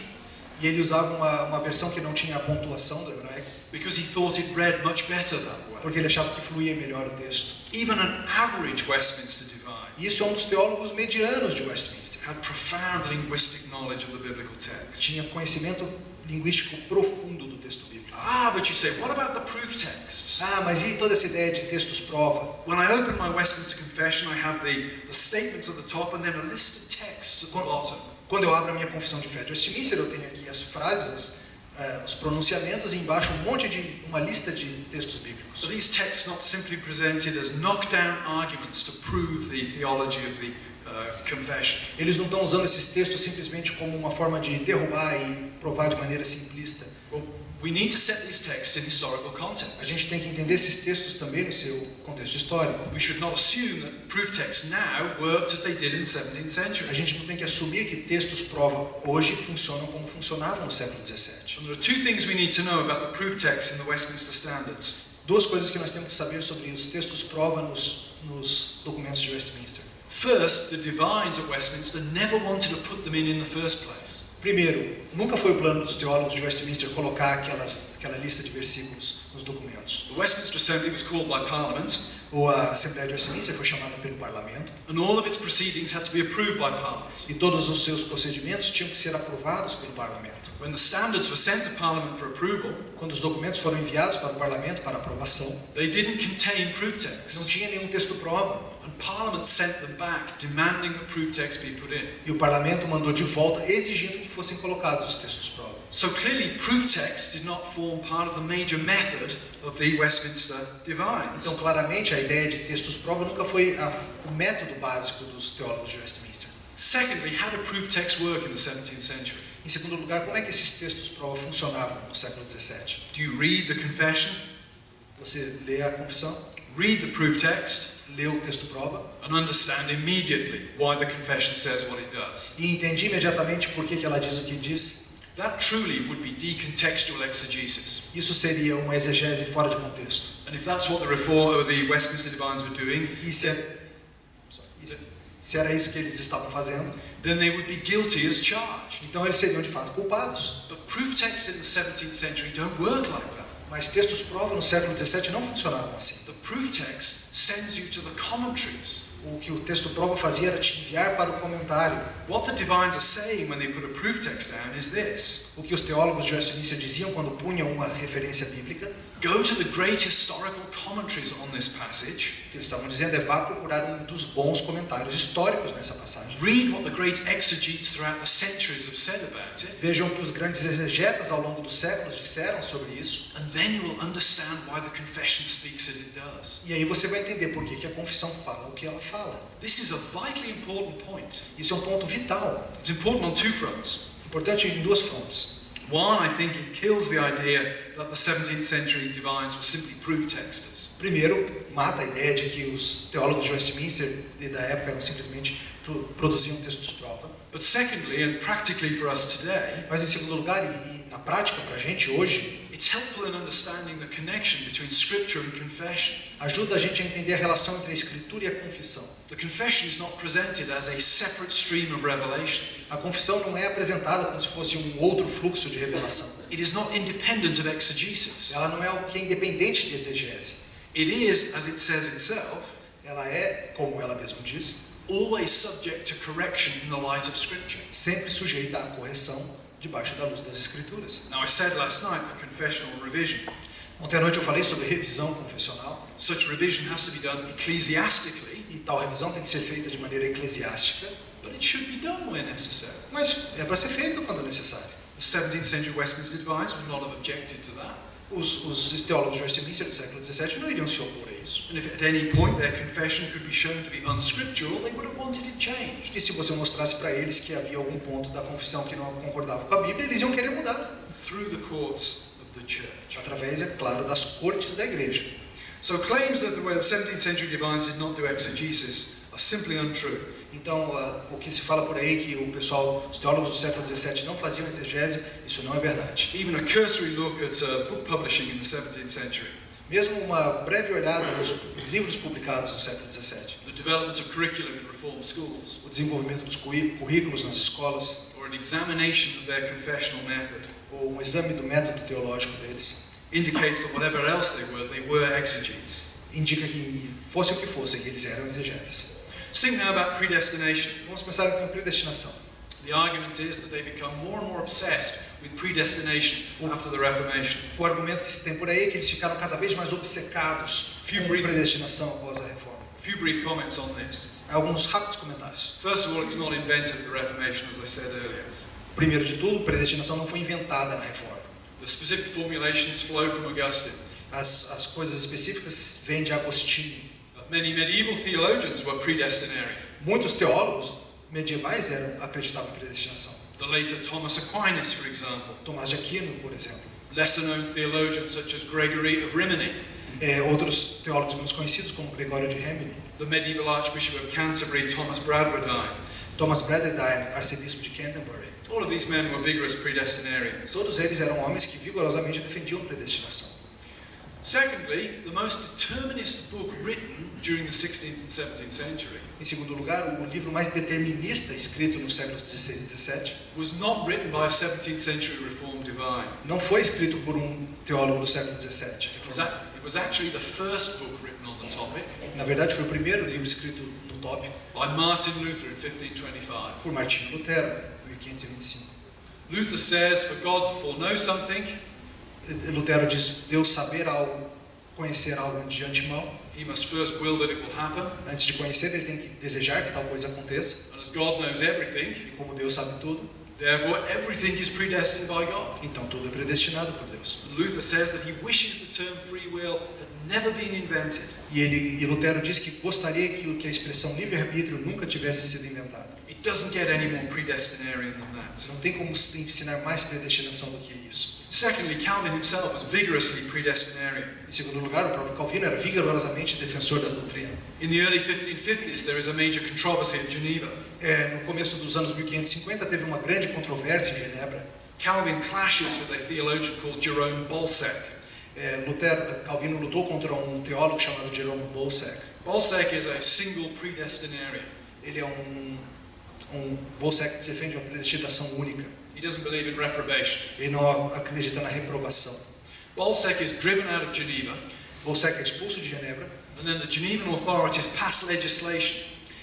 E ele usava uma versão que não tinha a pontuação do hebraico, because he thought it read much better that way. porque ele achava que fluía melhor o texto. Even an average Westminster divine E isso é um dos teólogos medianos de Westminster. had profound linguistic knowledge of the biblical text. Tinha conhecimento linguístico profundo do texto bíblico. Ah, but you say, what about the proof texts? Ah, mas e toda essa ideia de textos prova? When I open my Westminster Confession, I have the statements at the top and then a list of texts at the bottom. Quando eu abro a minha confissão de fé de Westminster, eu tenho aqui as frases, os pronunciamentos e embaixo uma lista de textos bíblicos. So these texts not simply presented as knockdown arguments to prove the theology of the confession. Eles não estão usando esses textos simplesmente como uma forma de derrubar e provar de maneira simplista. Well, we need to set these texts in historical A context. gente tem que entender esses textos também no seu contexto histórico. We should not assume that proof texts now worked as they did in the 17th A century. gente não tem que assumir que textos prova hoje funcionam como funcionavam no século XVII. And there are two things we need to know about the proof texts in the Westminster Standards. Duas coisas que nós temos que saber sobre os textos prova nos documentos de Westminster. First, the divines at Westminster never wanted to put them in the first place. Primeiro, nunca foi o plano dos teólogos de Westminster colocar aquela lista de versículos nos documentos. The Westminster Assembly was called by Parliament, A Assembleia de Westminster foi chamada pelo Parlamento and all of its proceedings had to be approved by Parliament. e todos os seus procedimentos tinham que ser aprovados pelo Parlamento. When the standards were sent to Parliament for approval, Quando os documentos foram enviados para o Parlamento para aprovação, they didn't contain proof não texts, tinha nenhum texto prova. and Parliament sent them back, demanding that proof texts be put in. E o Parlamento mandou de volta exigindo que fossem colocados os textos prova. So clearly, proof texts did not form part of the major method of the Westminster divines. Então, claramente, a ideia de textos prova nunca foi o método básico dos teólogos de Westminster. Secondly, how did proof texts work in the 17th century? Em segundo lugar, como é que esses textos prova funcionavam no século XVII? Do you read the confession, Você lê a confissão, read the proof text, lê o texto prova and understand immediately why the confession says what it does? e entende imediatamente por que ela diz o que diz? That truly would be decontextual exegesis. Isso seria uma exegese fora de contexto. And if that's what the Westminster divines were doing, E se era isso que eles estavam fazendo, then they would be guilty as charged. então eles seriam de fato culpados. But proof texts in the 17th century don't work like that. Mas textos prova no século XVII não funcionavam assim. The proof text sends you to the commentaries. O que o texto prova fazia era te enviar para o comentário. What the divines are saying when they put a proof text down is this: O que os teólogos de Westminster diziam quando punham uma referência bíblica, go to the great historical commentaries on this passage, o que eles estavam dizendo é vá procurar um dos bons comentários históricos nessa passagem. read what the great exegetes throughout the centuries have said about it, Vejam o que os grandes exegetas ao longo dos séculos disseram sobre isso. and then you will understand why the confession speaks as it does. E aí você vai entender por que a confissão fala o que ela fala. This is a vitally important point. Isso é um ponto vital, It's important on two fronts. importante em duas frontes. One, I think it kills the idea that the 17th century divines were simply proof texters. Primeiro, mata a ideia de que os teólogos de Westminster da época eram simplesmente produziam textos prova. But secondly, and practically for us today, Mas em segundo lugar, e na prática para a gente hoje, it's helpful in understanding the connection between scripture and confession. ajuda a gente a entender a relação entre a escritura e a confissão. The confession is not presented as a separate stream of revelation. A confissão não é apresentada como se fosse um outro fluxo de revelação. It is not independent of exegesis. Ela não é algo que é independente de exegese. It is, as it says itself, Ela é, como ela mesma diz, always subject to correction in the light of scripture. sempre sujeita à correção debaixo da luz das escrituras. Now, I said last night that confessional revision, Ontem à noite eu falei sobre revisão confessional, such revision has to be done ecclesiastically, e tal revisão tem que ser feita de maneira eclesiástica, but it should be done where necessary. mas é para ser feita quando necessário. The 17th century Westminster divines would not have objected to that. Os teólogos de Westminster do século XVII não iriam se opor a isso. And if at any point their confession could be shown to be unscriptural, they would have wanted it changed. E se você mostrasse para eles que havia algum ponto da confissão que não concordava com a Bíblia, eles iam querer mudar. Through the courts of the church. Através, é claro, das cortes da igreja. So claims that the 17th century divines did not do exegesis are simply untrue. Então, o que se fala por aí que os teólogos do século XVII não faziam exegese, isso não é verdade. Even a cursory look at book publishing in the 17th century, Mesmo uma breve olhada nos livros publicados no século XVII, the development of curriculum in reform schools, o desenvolvimento dos currículos nas escolas, or an examination of their confessional method, ou um exame do método teológico deles, indicates that whatever else they were exegetes. indica que fosse o que fosse, que eles eram exegetas. Let's think now about predestination. Vamos pensar então em predestinação. The argument is that they become more and more obsessed with predestination after the Reformation. O argumento que se tem por aí é que eles ficaram cada vez mais obcecados com predestinação após a reforma. A few brief comments on this. Alguns rápidos comentários. First of all, it's not invented at the Reformation, as I said earlier. Primeiro de tudo, predestinação não foi inventada na reforma. The specific formulations flow from Augustine. As coisas específicas vêm de Agostinho. Many medieval theologians were predestinarian. Muitos teólogos medievais acreditavam em predestinação. The later Thomas Aquinas, for example. Tomás de Aquino, por exemplo. Lesser-known theologians such as Gregory of Rimini. Outros teólogos menos conhecidos, como Gregório de Rimini. The medieval Archbishop of Canterbury, Thomas Bradwardine. Thomas Bradwardine, arcebispo de Canterbury. All of these men were vigorous predestinarians. Todos eles eram homens que vigorosamente defendiam a predestinação. Secondly, the most determinist book written during the 16th and 17th century Em segundo lugar, o livro mais determinista escrito no século XVI e XVII was not written by a 17th century Reformed divine. não foi escrito por um teólogo do século XVII. It was actually the first book written on the topic Na verdade, foi o primeiro livro escrito no tópico by Martin Luther in 1525. por Martinho Lutero, em 1525. Luther says, for God to foreknow something, Lutero diz: Deus saber algo, conhecer algo de antemão. he must first will that it will happen. Antes de conhecer, ele tem que desejar que tal coisa aconteça. And as God knows everything, E como Deus sabe tudo, therefore everything is predestined by God. então tudo é predestinado por Deus. Luther says that he wishes the term free will had never been invented. E Lutero diz que gostaria que a expressão livre-arbítrio nunca tivesse sido inventada. It doesn't get any more predestinarian than that. Não tem como se ensinar mais predestinação do que isso. Secondly, Calvin himself was vigorously predestinarian. Em segundo lugar, o próprio Calvino era vigorosamente defensor da doutrina. In the early 1550s, there is a major controversy at Geneva. No começo dos anos 1550 teve uma grande controvérsia em Genebra. Calvin clashes with a theologian called Jerome Bolsec. Calvino lutou contra um teólogo chamado Jerome Bolsec. Bolsec is a single predestinarian. Ele é Bolsec que defende uma predestinação única. He doesn't believe in reprobation. Ele não acredita na reprovação. Bolsec is driven out of Geneva, Bolsec é expulso de Genebra. and then the Genevan authorities pass legislation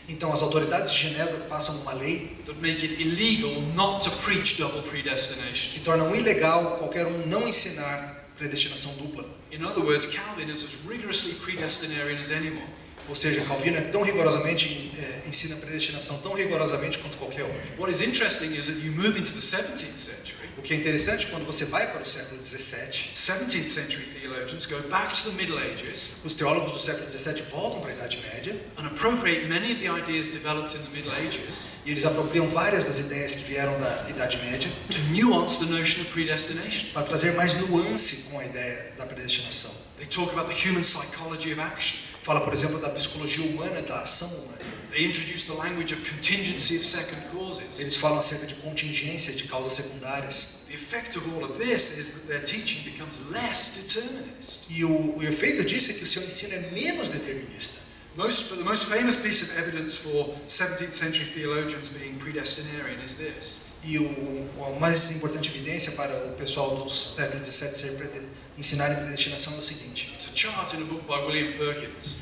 Então as autoridades de Genebra passam uma lei that make it illegal not to preach double predestination. que tornam ilegal qualquer não ensinar predestinação dupla. In other words, Calvin is as rigorously predestinarian as anyone. Ou seja, Calvino é tão rigorosamente ensina a predestinação tão rigorosamente quanto qualquer outro. What is interesting is that you move into the 17th century. O que é interessante quando você vai para o século XVII, 17th century theologians go back to the Middle Ages os teólogos do século XVII voltam para a Idade Média and appropriate many of the ideas developed in the Middle Ages e eles apropriam várias das ideias que vieram da Idade Média to nuance the notion of predestination. para trazer mais nuance com a ideia da predestinação. They talk about the human psychology of action. Fala, por exemplo, da psicologia humana, da ação humana. They introduce the language of contingency of second causes. Eles falam acerca de contingência de causas secundárias. The effect of all of this is that their teaching becomes less determinist. E o efeito disso é que o seu ensino é menos determinista. The most famous piece of evidence for 17th century theologians being predestinarian is this. E a mais importante evidência para o pessoal do século XVII ensinarem predestinação é o seguinte. It's a chart in a book by William Perkins.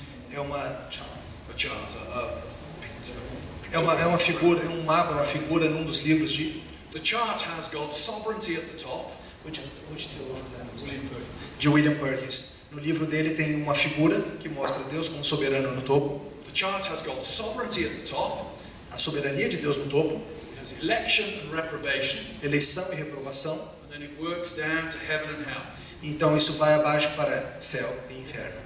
É uma figura, um mapa, uma figura num dos livros de The chart has God's sovereignty at the top. de William Perkins. No livro dele tem uma figura que mostra Deus como soberano no topo, The chart has God's sovereignty at the top. a soberania de Deus no topo, It has election and reprobation. eleição e reprovação. And then it works down to heaven and hell. Então isso vai abaixo para céu e inferno.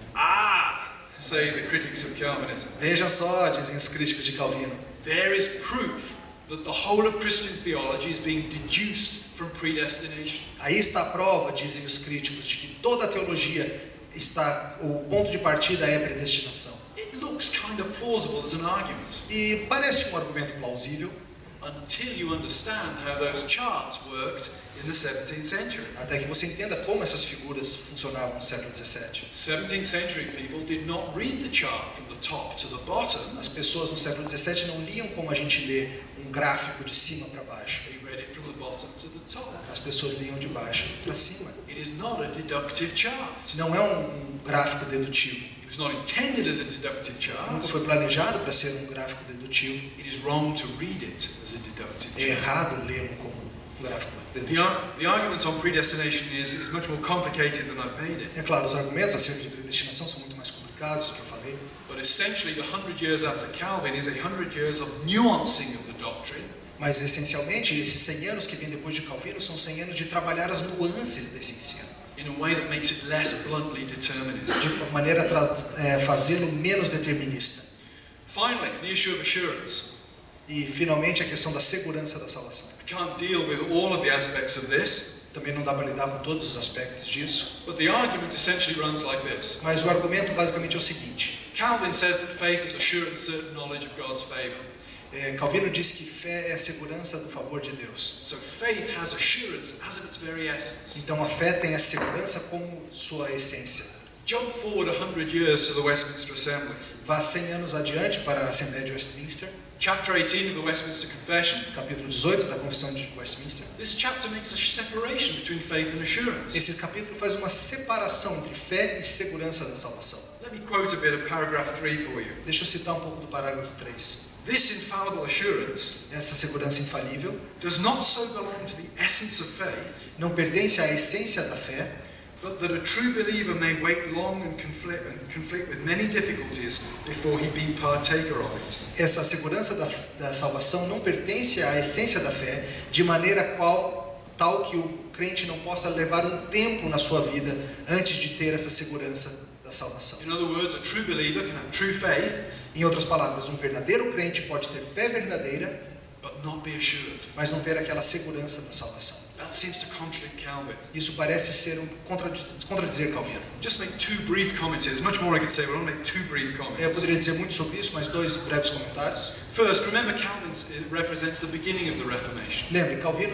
Say the critics of Calvinism. Veja só, dizem os críticos de Calvino. There is proof that the whole of Christian theology is being deduced from predestination. Aí está a prova, dizem os críticos, de que toda a teologia o ponto de partida é a predestinação. It looks kind of plausible as an argument. E parece um argumento plausível, Until you understand how those charts worked in the 17th century. até que você entenda como essas figuras funcionavam no século XVII. 17th century people did not read the chart from the top to the bottom. As pessoas no século XVII não liam como a gente lê um gráfico de cima para baixo. They read it from the bottom to the top. As pessoas liam de baixo para cima. It is not a deductive chart. Não é um gráfico dedutivo. It was not intended as a deductive chart. Nunca foi planejado para ser um gráfico dedutivo. It is wrong to read it as a deductive É chart. errado lê-lo como um gráfico The dedutivo. arguments on predestination is much more complicated than I've made it. É claro, os argumentos acerca de predestinação são muito mais complicados do que eu falei. But essentially, the 100 years after Calvin is a 100 years of nuancing of the doctrine. Mas, essencialmente, esses 100 anos que vêm depois de Calvino são 100 anos de trabalhar as nuances desse ensino. In a way that makes it less bluntly determinist. De maneira a fazê-lo menos determinista. Finally, the issue of assurance. E, finalmente, a questão da segurança da salvação. I can't deal with all of the aspects of this, Também não dá para lidar com todos os aspectos disso. but the argument essentially runs like this. Mas o argumento, basicamente, é o seguinte. Calvin says that faith is a sure and certain knowledge of God's favor. Calvino diz que fé é a segurança do favor de Deus. So faith has assurance as of its very essence. Então, a fé tem a segurança como sua essência. Jump forward 100 years to the Westminster Assembly. Vá 100 anos adiante para a Assembleia de Westminster, Chapter 18 of the Westminster Confession. capítulo 18 da Confissão de Westminster. This chapter makes a separation between faith and assurance. Esse capítulo faz uma separação entre fé e segurança da salvação. Let me quote a bit of paragraph 3 for you. Deixa eu citar um pouco do parágrafo 3. This infallible assurance Essa segurança infalível does not so belong to the essence of faith, não pertence à essência da fé, but that a true believer may wait long and conflict with many difficulties before he be partaker of it. essa segurança da salvação não pertence à essência da fé, de maneira tal que o crente não possa levar um tempo na sua vida antes de ter essa segurança da salvação. In other words, a true believer can have true faith, Em outras palavras, um verdadeiro crente pode ter fé verdadeira, but not be assured. mas não ter aquela segurança da salvação. That seems to contradict Calvin. Isso parece ser contradizer Calvino. Just make two brief comments here. There's much more I could say, but I'll make two brief Eu comments. poderia dizer muito sobre isso, mas dois breves comentários. First, remember Calvin represents the beginning of the Reformation. Lembre, Calvino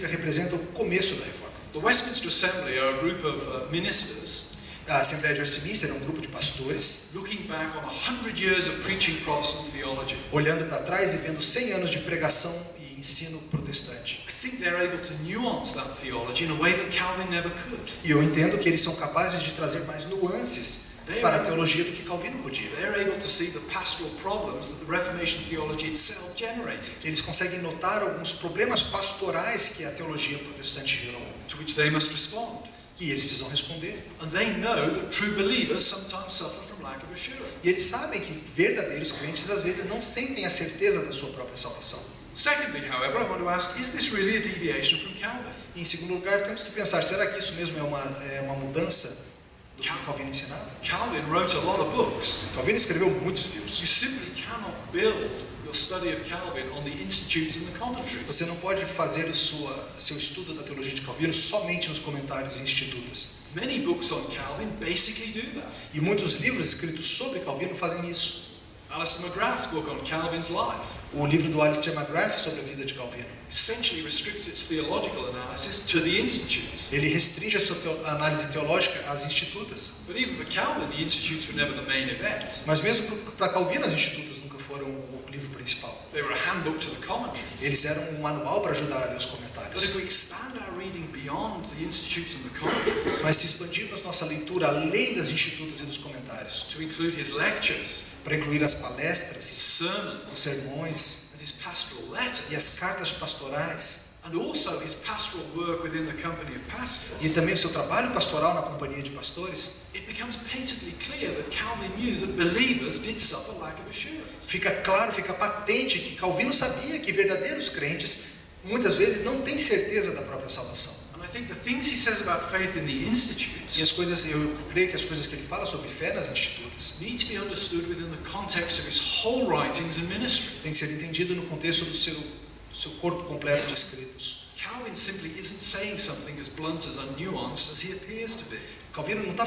representa o começo da reforma. The Westminster Assembly are a group of ministers A Assembleia de Westminster é um grupo de pastores, looking back on 100 years of preaching Protestant theology. olhando para trás e vendo 100 anos de pregação e ensino protestante. I think they're able to nuance that theology in a way that Calvin never could. E eu entendo que eles são capazes de trazer mais nuances para a teologia do que Calvino podia. They're able to see the pastoral problems that the Reformation theology itself generated, Eles conseguem notar alguns problemas pastorais que a teologia protestante gerou, to which they must respond. que eles precisam responder. And they know that true believers sometimes suffer from lack of assurance. E eles sabem que verdadeiros crentes às vezes não sentem a certeza da sua própria salvação. Secondly, however, I want to ask, is this really a deviation from Calvin? E, em segundo lugar, temos que pensar, será que isso mesmo é uma mudança do que Calvino ensinava? Calvin wrote a lot of books. Calvino escreveu muitos livros. You simply cannot build your study of Calvin on the institutes and the commentaries. Você não pode fazer seu estudo da teologia de Calvino somente nos comentários e institutas. Many books on Calvin basically do that. E muitos livros escritos sobre Calvino fazem isso. Alistair McGrath's book on Calvin's life O livro do Alistair McGrath sobre a vida de Calvino, essentially restricts its theological analysis to the institutes. ele restringe a sua análise teológica às institutas. But even for Calvin, the institutes were never the main event. Mas mesmo para Calvino, as institutas nunca foram o livro principal. They were a handbook to the commentaries. Eles eram um manual para ajudar a ler os But comentários. if we expand our reading beyond the institutes and the commentaries Mas se expandirmos nossa leitura além das institutas e dos comentários, to include his lectures, para incluir as his palestras, sermons, os sermões and his pastoral letters, e as cartas pastorais, and also his pastoral work within the company of e pastors, também o seu trabalho pastoral na companhia de pastores, it becomes patently clear that Calvin knew that believers did suffer lack of assurance. fica claro, fica patente que Calvino sabia que verdadeiros crentes muitas vezes não têm certeza da própria salvação. And I think the things he says about faith in the institutes E eu creio que as coisas que ele fala sobre fé nas institutas need to be understood within the context of his whole writings and ministry. tem que ser entendido no contexto do seu corpo completo de escritos. Calvin simply isn't saying something as blunt as unnuanced as he appears to be. Calvino não está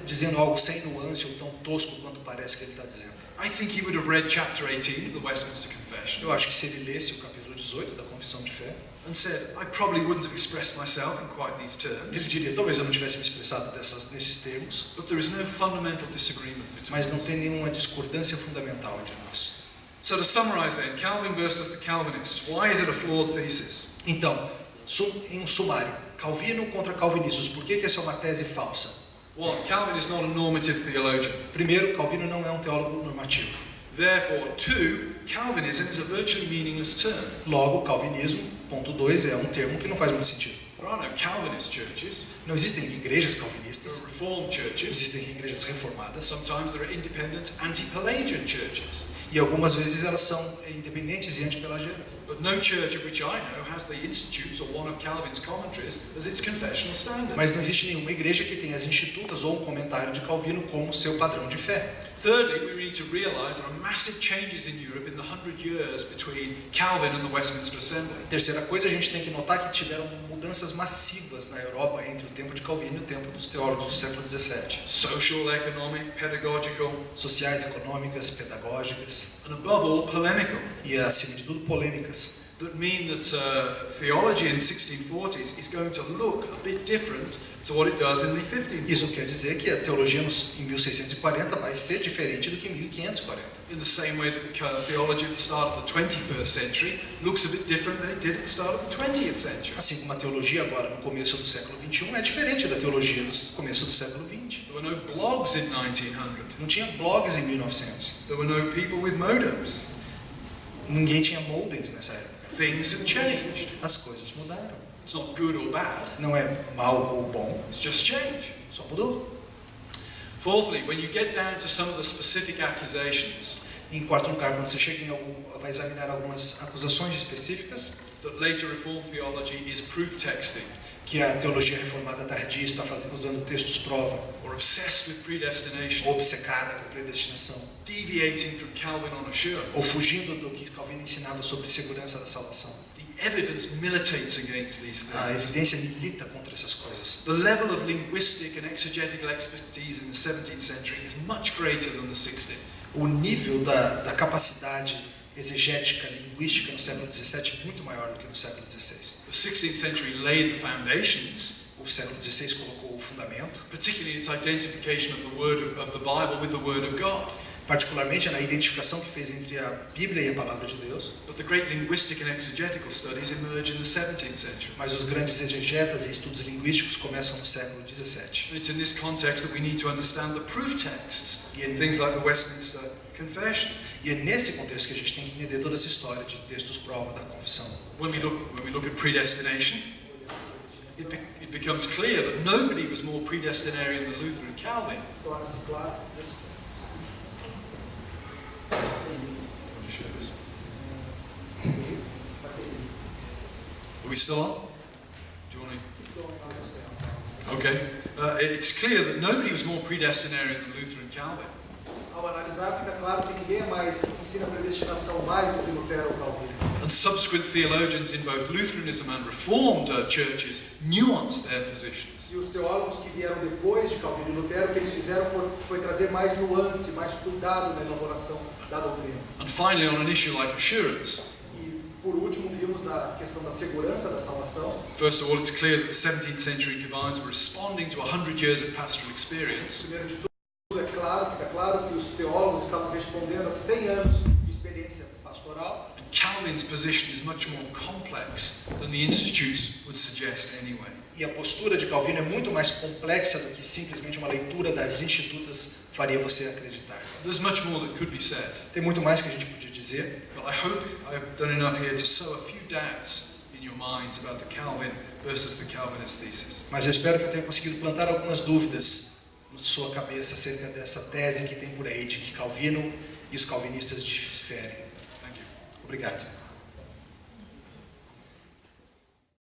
dizendo algo sem nuance ou tão tosco quanto parece que ele está dizendo. I think he would have read chapter 18 of the Westminster Confession Eu acho que se ele lesse o capítulo 18 da Confissão de Fé, and said, I probably wouldn't have expressed myself in quite these ele terms, diria, talvez eu não tivesse me expressado nesses termos, but there is no fundamental disagreement between mas não us. tem nenhuma discordância fundamental entre nós. So to summarize then, Calvin versus the Calvinists, why is it a flawed thesis? Então, em um sumário, Calvino contra calvinistas, por que essa é uma tese falsa? One, Calvin is not a normative theologian. Primeiro, Calvino não é um teólogo normativo. Therefore, two, Calvinism is a virtually meaningless term. Logo, calvinismo, ponto 2, é um termo que não faz muito sentido. There are no Calvinist churches. Não existem igrejas There calvinistas, are Reformed churches. existem igrejas reformadas, Sometimes there are independent anti-Pelagian churches. e algumas vezes elas são independentes e antipelagianas. But no church of which I know has the Institutes or one of Calvin's commentaries as its confessional standard. Mas não existe nenhuma igreja que tenha as institutas ou um comentário de Calvino como seu padrão de fé. Thirdly, we need to realize there are massive changes in Europe in the 100 years between Calvin and the Westminster Assembly. Terceira coisa, a gente tem que notar que tiveram mudanças massivas na Europa entre o tempo de Calvino e o tempo dos teólogos do século XVII. Social, economic, pedagogical, Sociais, econômicas, pedagógicas and above all, polemical. e, acima de tudo, polêmicas. That mean that theology in the 1640s is going to look a bit different to what it does in the 1540s. Isso quer dizer que a teologia em 1640 vai ser diferente do que em 1540. In the same way that theology at the start of the 21st century looks a bit different than it did at the start of the 20th century. Assim como a teologia agora no começo do século XXI é diferente da teologia no começo do século XX. There were no blogs in 1900. Não tinha blogs em 1900. There were no people with modems. Ninguém tinha modems nessa época. Things have changed. As coisas mudaram. It's not good or bad, Não é mal ou bom, it's just change. só mudou. Fourthly, when you get down to some of the specific accusations Em quarto lugar, quando você chega vai examinar algumas acusações específicas that later Reformed theology is proof texting, que a teologia reformada tardia está usando textos prova, or obsessed with predestination, obcecada por predestinação, deviating from Calvin on assurance, ou fugindo do que Calvino ensinava sobre segurança da salvação. the evidence militates against these A things. evidência milita contra essas coisas. The level of linguistic and exegetical expertise in the 17th century is much greater than the 16th. O nível da capacidade exegética, linguística no século XVII é muito maior do que no século XVI. The 16th century laid the foundations, O século XVI colocou o fundamento, particularly in its identification of the word of the Bible with the Word of God. particularmente na identificação que fez entre a Bíblia e a Palavra de Deus. But the great linguistic and exegetical studies emerge in the 17th century. Mas os grandes exegetas e estudos linguísticos começam no século XVII. It's in this context that we need to understand the proof texts in things like the Westminster Confession. E é nesse contexto que a gente tem que entender toda essa história de textos prova da confissão. When we look at predestination, it becomes clear that nobody was more predestinarian than Luther and Calvin. Torna-se claro. Are we still on? Do you want to? Okay. It's clear that nobody was more predestinarian than Luther and Calvin. Ao analisar, fica claro que ninguém mais ensina a predestinação mais do que Lutero ou Calvino. And subsequent theologians in both Lutheranism and Reformed churches nuanced their positions. E os teólogos que vieram depois de Calvino e Lutero, o que eles fizeram foi trazer mais nuance, mais cuidado na elaboração da doutrina. And finally, on an issue like assurance, E por último, vimos a questão da segurança da salvação. first of all, it's clear that the 17th century divines were responding to 100 years of pastoral experience. Primeiro de tudo, fica claro que os teólogos estavam respondendo a 100 anos de experiência pastoral. And Calvin's position is much more complex than the institutes would suggest anyway. E a postura de Calvino é muito mais complexa do que simplesmente uma leitura das institutas faria você acreditar. There's much more that could be said, Tem muito mais que a gente podia dizer, but I hope I've done enough here to sow a few doubts in your minds about the Calvin versus the Calvinist thesis. mas eu espero que eu tenha conseguido plantar algumas dúvidas na sua cabeça acerca dessa tese que tem por aí de que Calvino e os calvinistas diferem. Thank you. Obrigado.